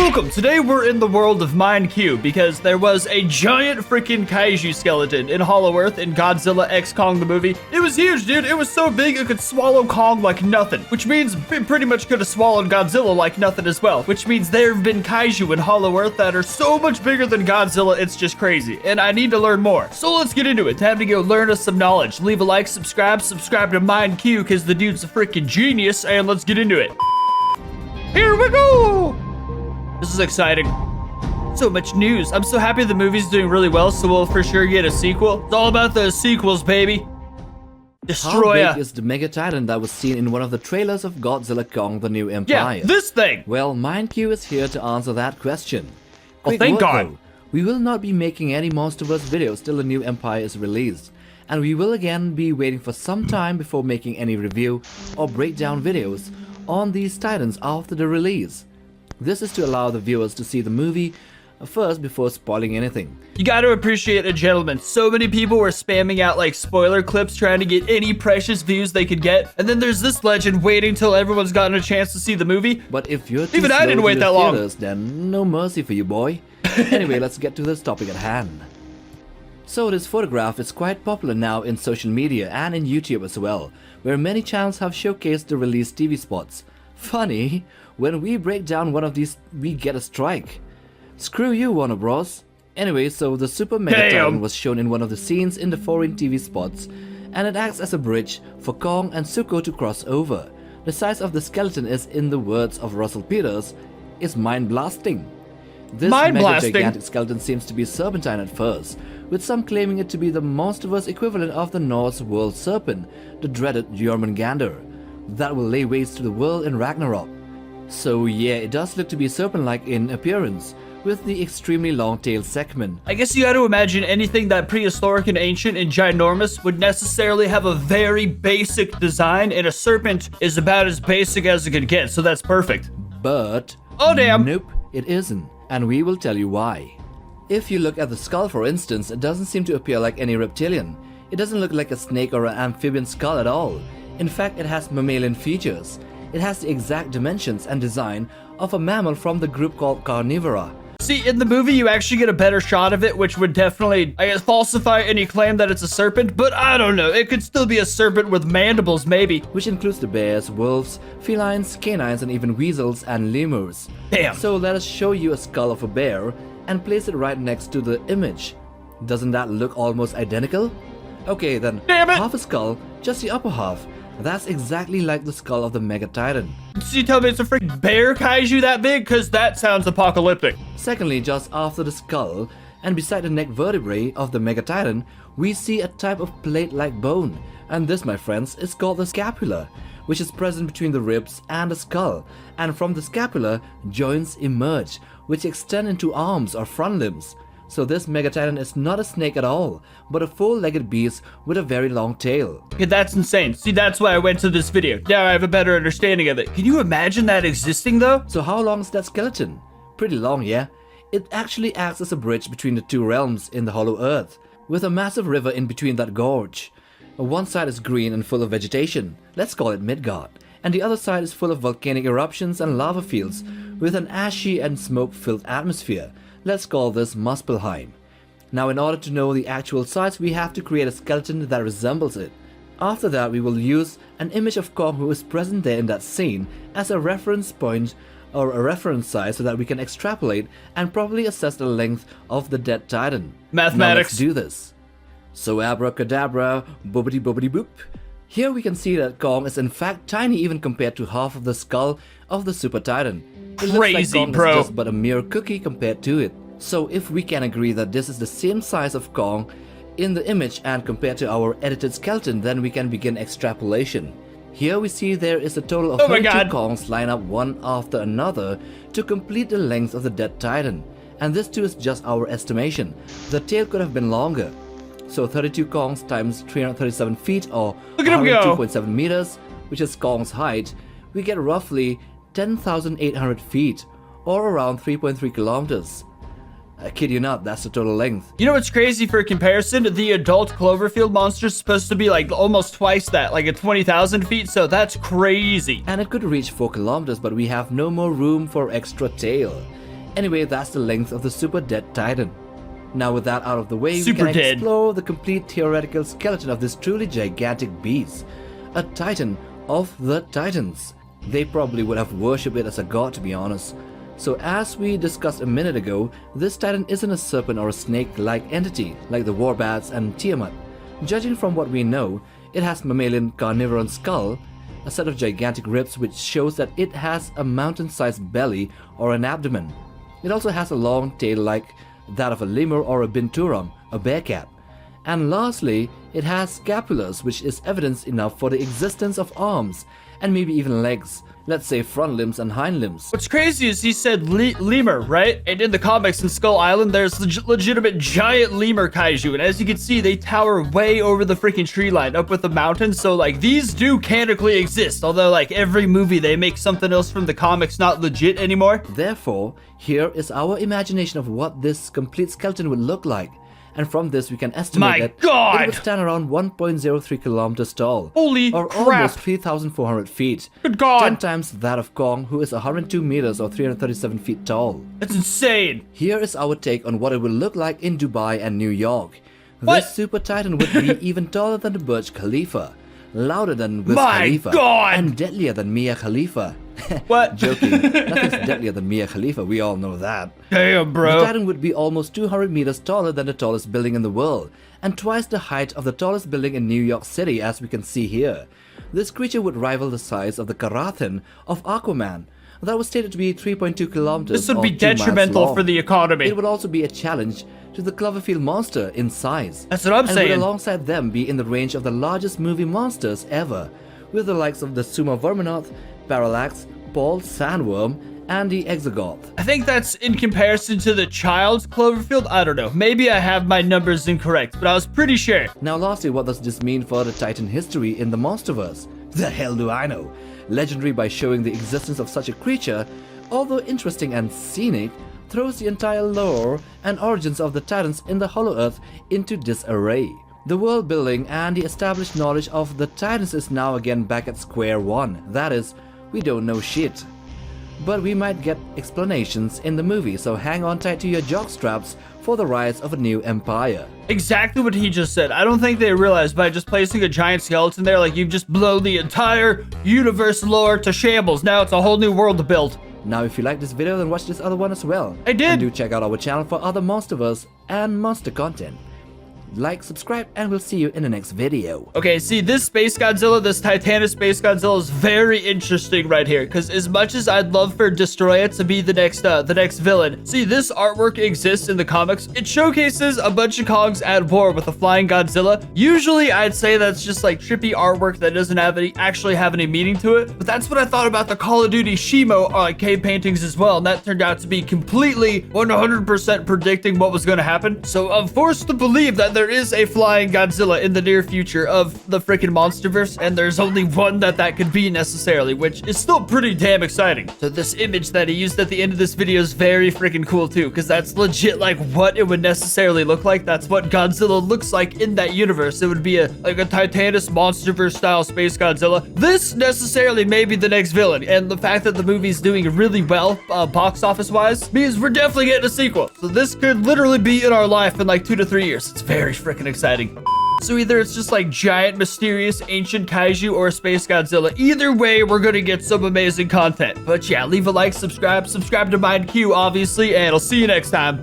Welcome! Today we're in the world of Mind-Q because there was a giant freaking kaiju skeleton in Hollow Earth in Godzilla X Kong the movie. It was huge, dude. It was so big it could swallow Kong like nothing, which means it pretty much could have swallowed Godzilla like nothing as well, which means there have been kaiju in Hollow Earth that are so much bigger than Godzilla, it's just crazy, and I need to learn more. So let's get into it. Time to go learn us some knowledge. Leave a like, subscribe to Mind-Q because the dude's a freaking genius, and let's get into it. Here we go! This is exciting. So much news. I'm so happy the movie's doing really well, so we'll for sure get a sequel. It's all about those sequels, baby. Destroyer. How big is the Mega Titan that was seen in one of the trailers of Godzilla Kong: The New Empire? Yeah, this thing. Well, Mind-Q is here to answer that question. Well, thank God. Though, we will not be making any Monsterverse videos till the New Empire is released, and we will again be waiting for some time before making any review or breakdown videos on these titans after the release. This is to allow the viewers to see the movie first before spoiling anything. You got to appreciate a gentleman. So many people were spamming out like spoiler clips trying to get any precious views they could get. And then there's this legend waiting till everyone's gotten a chance to see the movie. But if you're too even I didn't wait that long, then no mercy for you, boy. Anyway, let's get to this topic at hand. So this photograph is quite popular now in social media and in YouTube as well, where many channels have showcased the released TV spots. Funny, when we break down one of these, we get a strike. Screw you, Warner Bros. Anyway, so the Super Mega Titan was shown in one of the scenes in the foreign TV spots, and it acts as a bridge for Kong and Zuko to cross over. The size of the skeleton is, in the words of Russell Peters, is mind-blasting. This mega gigantic skeleton seems to be serpentine at first, with some claiming it to be the Monsterverse equivalent of the Norse world serpent, the dreaded Jormungandr, that will lay waste to the world in Ragnarok. So yeah, it does look to be serpent-like in appearance, with the extremely long tail segment. I guess you got to imagine anything that prehistoric and ancient and ginormous would necessarily have a very basic design, and a serpent is about as basic as it could get, so that's perfect. But oh damn, nope, it isn't, and we will tell you why. If you look at the skull, for instance, it doesn't seem to appear like any reptilian. It doesn't look like a snake or an amphibian skull at all. In fact, it has mammalian features. It has the exact dimensions and design of a mammal from the group called Carnivora. See, in the movie, you actually get a better shot of it, which would definitely, I guess, falsify any claim that it's a serpent, but I don't know. It could still be a serpent with mandibles, maybe. Which includes the bears, wolves, felines, canines, and even weasels and lemurs. Damn. So let us show you a skull of a bear and place it right next to the image. Doesn't that look almost identical? Okay, then, damn it. Half a skull, just the upper half. That's exactly like the skull of the Mega Titan. So you tell me it's a freaking bear kaiju that big? Cause that sounds apocalyptic. Secondly, just after the skull, and beside the neck vertebrae of the Mega Titan, we see a type of plate-like bone. And this, my friends, is called the scapula, which is present between the ribs and the skull. And from the scapula, joints emerge, which extend into arms or front limbs. So this Mega Titan is not a snake at all, but a four-legged beast with a very long tail. Yeah, that's insane. See, that's why I went to this video. Now I have a better understanding of it. Can you imagine that existing though? So how long is that skeleton? Pretty long, yeah? It actually acts as a bridge between the two realms in the Hollow Earth, with a massive river in between that gorge. One side is green and full of vegetation, let's call it Midgard, and the other side is full of volcanic eruptions and lava fields, with an ashy and smoke-filled atmosphere. Let's call this Muspelheim. Now, in order to know the actual size, we have to create a skeleton that resembles it. After that, we will use an image of Kong who is present there in that scene as a reference point or a reference size so that we can extrapolate and properly assess the length of the dead Titan. Mathematics. Now let's do this. So abracadabra, boobity boobity boop. Here we can see that Kong is in fact tiny even compared to half of the skull of the Super Titan. It crazy, looks like Kong bro. is just but a mere cookie compared to it. So if we can agree that this is the same size of Kong in the image and compared to our edited skeleton, then we can begin extrapolation. Here we see there is a total of 32 Kongs lined up one after another to complete the length of the dead Titan. And this too is just our estimation. The tail could have been longer. So 32 Kongs times 337 feet or 102.7 meters, which is Kong's height, we get roughly 10,800 feet, or around 3.3 kilometers. I kid you not, that's the total length. You know what's crazy for comparison? The adult Cloverfield monster is supposed to be like almost twice that, like at 20,000 feet, so that's crazy. And it could reach 4 kilometers, but we have no more room for extra tail. Anyway, that's the length of the super dead titan. Now with that out of the way, Super we can dead. explore the complete theoretical skeleton of this truly gigantic beast. A titan of the titans. They probably would have worshipped it as a god, to be honest. So as we discussed a minute ago, this titan isn't a serpent or a snake-like entity like the warbats and Tiamat. Judging from what we know, it has mammalian carnivoran skull, a set of gigantic ribs which shows that it has a mountain-sized belly or an abdomen. It also has a long tail like that of a lemur or a binturong, a bear cat. And lastly, it has scapulars, which is evidence enough for the existence of arms and maybe even legs, let's say front limbs and hind limbs. What's crazy is he said lemur, right? And in the comics in Skull Island, there's legitimate giant lemur kaiju. And as you can see, they tower way over the freaking tree line up with the mountain. So like these do canonically exist. Although like every movie, they make something else from the comics not legit anymore. Therefore, here is our imagination of what this complete skeleton would look like. And from this, we can estimate that it would stand around 1.03 kilometers tall. Holy or crap. Almost 3,400 feet. Good God. 10 times that of Kong, who is 102 meters or 337 feet tall. That's insane. Here is our take on what it would look like in Dubai and New York. What? This super titan would be even taller than the Burj Khalifa, louder than Wiz My Khalifa, God. and deadlier than Mia Khalifa. What? Joking. Nothing's deadlier than Mia Khalifa, we all know that. Damn, bro. The titan would be almost 200 meters taller than the tallest building in the world, and twice the height of the tallest building in New York City, as we can see here. This creature would rival the size of the Karathan of Aquaman. That was stated to be 3.2 kilometers. This would be or 2 miles detrimental long. for the economy. It would also be a challenge to the Cloverfield monster in size. That's what I'm and saying. would alongside them be in the range of the largest movie monsters ever, with the likes of the Suma Verminoth, Parallax, Paul Sandworm, and the Exogoth. I think that's in comparison to the child's Cloverfield. I don't know. Maybe I have my numbers incorrect, but I was pretty sure. Now lastly, what does this mean for the Titan history in the Monsterverse? The hell do I know? Legendary by showing the existence of such a creature, although interesting and scenic, throws the entire lore and origins of the Titans in the Hollow Earth into disarray. The world building and the established knowledge of the Titans is now again back at square one. That is, we don't know shit. But we might get explanations in the movie, so hang on tight to your jockstraps for the rise of a new empire. Exactly what he just said. I don't think they realized by just placing a giant skeleton there, like you've just blown the entire universe lore to shambles. Now it's a whole new world to build. Now if you like this video, then watch this other one as well. I did. And do check out our channel for other Monsterverse and monster content. Like, subscribe, and we'll see you in the next video. Okay, see, this Space Godzilla, this Titanic Space Godzilla is very interesting right here, because as much as I'd love for Destroya to be the next villain, see, this artwork exists in the comics. It showcases a bunch of Kongs at war with a flying Godzilla. Usually, I'd say that's just like trippy artwork that doesn't actually have any meaning to it, but that's what I thought about the Call of Duty Shimo cave paintings as well, and that turned out to be completely 100% predicting what was going to happen. So I'm forced to believe that there is a flying Godzilla in the near future of the freaking Monsterverse, and there's only one that could be necessarily, which is still pretty damn exciting. So this image that he used at the end of this video is very freaking cool too, because that's legit like what it would necessarily look like. That's what Godzilla looks like in that universe. It would be like a Titanic Monsterverse style Space Godzilla. This necessarily may be the next villain, and the fact that the movie's doing really well box office wise means we're definitely getting a sequel. So this could literally be in our life in like 2 to 3 years. It's very freaking exciting. So either it's just like giant, mysterious, ancient kaiju or Space Godzilla. Either way, we're gonna get some amazing content. But yeah, leave a like, subscribe to MindQ, obviously, and I'll see you next time.